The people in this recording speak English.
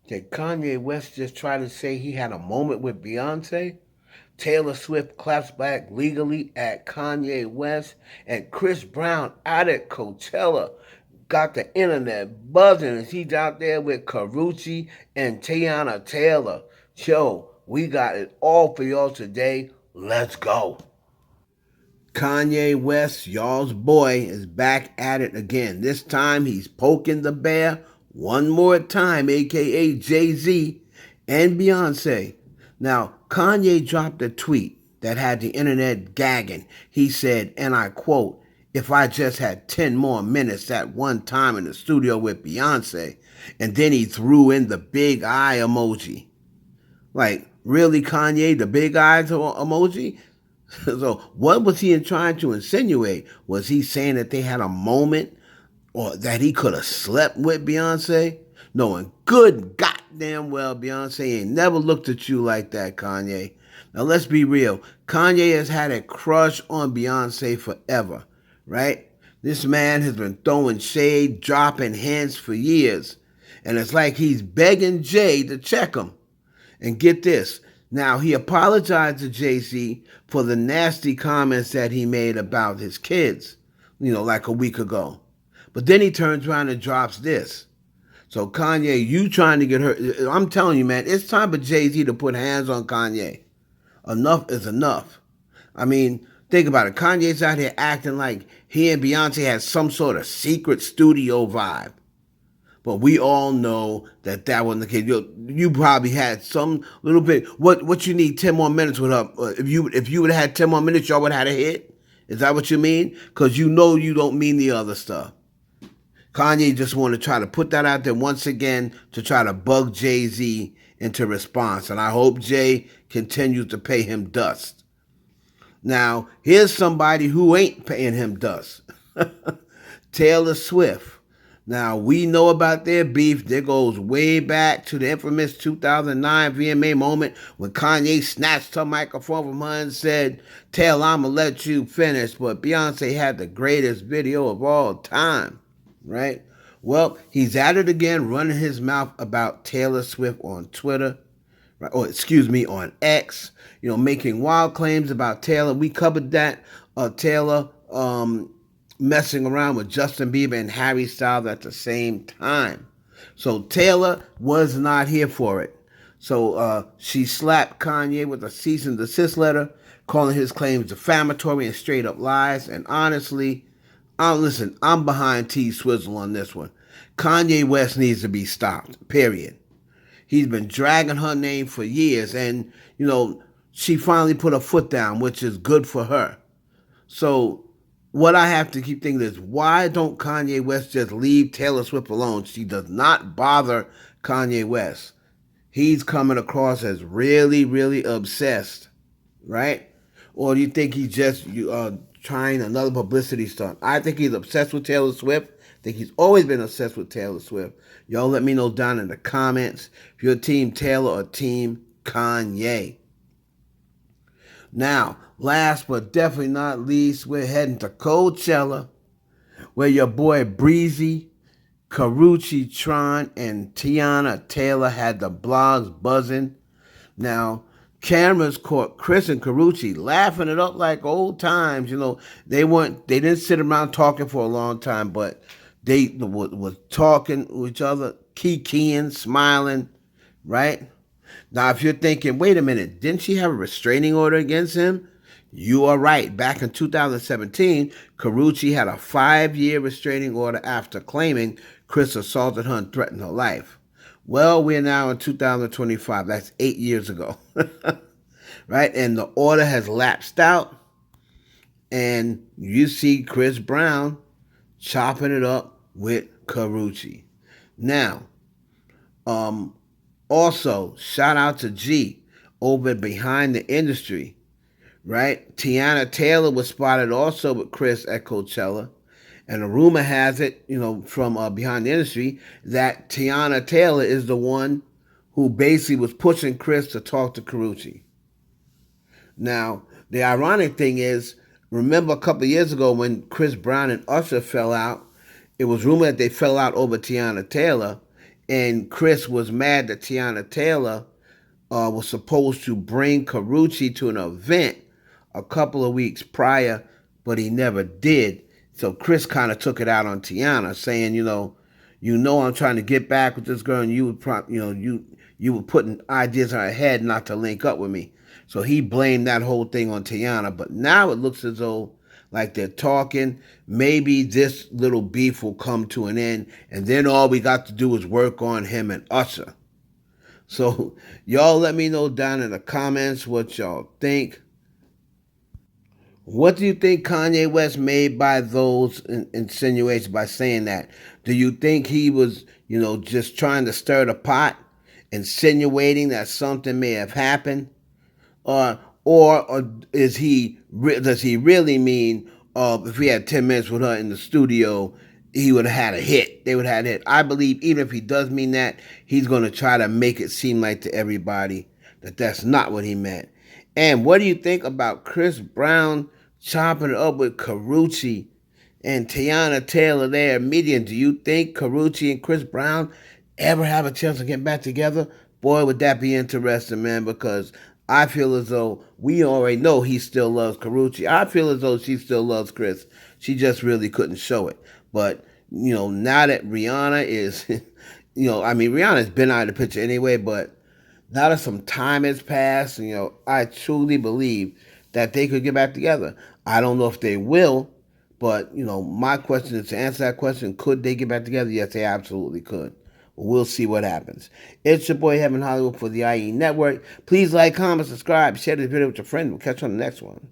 Did Kanye West just try to say he had a moment with Beyonce? Taylor Swift claps back legally at Kanye West, and Chris Brown out at Coachella got the internet buzzing as he's out there with Karrueche and Teyana Taylor. Yo, we got it all for y'all today. Let's go. Kanye West, y'all's boy, is back at it again. This time he's poking the bear one more time, aka Jay-Z and Beyonce. Now, Kanye dropped a tweet that had the internet gagging. He said, and I quote, "If I just had 10 more minutes at one time in the studio with Beyonce," and then he threw in the big eye emoji. Like, really, Kanye, the big eyes emoji? So what was he trying to insinuate? Was he saying that they had a moment or that he could have slept with Beyonce? Knowing good goddamn well Beyonce ain't never looked at you like that, Kanye. Now let's be real. Kanye has had a crush on Beyonce forever, right? This man has been throwing shade, dropping hints for years. And it's like he's begging Jay to check him. And get this. Now, he apologized to Jay-Z for the nasty comments that he made about his kids, like a week ago. But then he turns around and drops this. So, Kanye, you trying to get hurt. I'm telling you, man, it's time for Jay-Z to put hands on Kanye. Enough is enough. I mean, think about it. Kanye's out here acting like he and Beyonce had some sort of secret studio vibe. But we all know that wasn't the case. You probably had some little bit. What you need 10 more minutes with her? If you would have had 10 more minutes, y'all would have had a hit. Is that what you mean? Because you know you don't mean the other stuff. Kanye just want to try to put that out there once again to try to bug Jay-Z into response. And I hope Jay continues to pay him dust. Now, here's somebody who ain't paying him dust. Taylor Swift. Now, we know about their beef. That goes way back to the infamous 2009 VMA moment when Kanye snatched her microphone from her and said, "Taylor, I'ma let you finish." But Beyonce had the greatest video of all time, right? Well, he's at it again, running his mouth about Taylor Swift on Twitter, right? Or excuse me, on X, making wild claims about Taylor. We covered that, Taylor, messing around with Justin Bieber and Harry Styles at the same time. So Taylor was not here for it. So she slapped Kanye with a cease and desist letter, calling his claims defamatory and straight up lies. And honestly, I'm behind T Swizzle on this one. Kanye West needs to be stopped, period. He's been dragging her name for years, and, she finally put her foot down, which is good for her. So what I have to keep thinking is, why don't Kanye West just leave Taylor Swift alone? She does not bother Kanye West. He's coming across as really, really obsessed, right? Or do you think he's just trying another publicity stunt? I think he's obsessed with Taylor Swift. I think he's always been obsessed with Taylor Swift. Y'all let me know down in the comments if you're Team Taylor or Team Kanye. Now, last but definitely not least, we're heading to Coachella, where your boy Breezy, Karrueche, Tran, and Teyana Taylor had the blogs buzzing. Now, cameras caught Chris and Karrueche laughing it up like old times. They didn't sit around talking for a long time, but they was talking to each other, kikiing, smiling, right? Now, if you're thinking, wait a minute, didn't she have a restraining order against him? You are right. Back in 2017, Karrueche had a 5-year restraining order after claiming Chris assaulted her and threatened her life. Well, we're now in 2025. That's 8 years ago. Right? And the order has lapsed out. And you see Chris Brown chopping it up with Karrueche. Now, also, shout out to G over Behind the Industry, right? Teyana Taylor was spotted also with Chris at Coachella. And a rumor has it, from Behind the Industry, that Teyana Taylor is the one who basically was pushing Chris to talk to Karrueche. Now, the ironic thing is, remember a couple of years ago when Chris Brown and Usher fell out, it was rumored that they fell out over Teyana Taylor. and Chris was mad that Teyana Taylor was supposed to bring Karrueche to an event a couple of weeks prior, but he never did. So Chris kind of took it out on Teyana, saying, I'm trying to get back with this girl, and you were putting ideas in her head not to link up with me. So he blamed that whole thing on Teyana. But now it looks as though like they're talking. Maybe this little beef will come to an end, and then all we got to do is work on him and Usher. So y'all let me know down in the comments what y'all think. What do you think Kanye West made by those insinuations by saying that? Do you think he was, just trying to stir the pot, insinuating that something may have happened? Or does he really mean if we had 10 minutes with her in the studio, he would have had a hit. They would have had a hit. I believe even if he does mean that, he's going to try to make it seem like to everybody that that's not what he meant. And what do you think about Chris Brown chopping it up with Karrueche and Teyana Taylor there, median? Do you think Karrueche and Chris Brown ever have a chance to get back together? Boy, would that be interesting, man, because I feel as though we already know he still loves Karrueche. I feel as though she still loves Chris. She just really couldn't show it. But, now that Rihanna is, Rihanna's been out of the picture anyway, but now that some time has passed, I truly believe that they could get back together. I don't know if they will, but, my question is to answer that question, could they get back together? Yes, they absolutely could. We'll see what happens. It's your boy Heaven Hollywood for the IE Network. Please like, comment, subscribe, share this video with your friend. We'll catch you on the next one.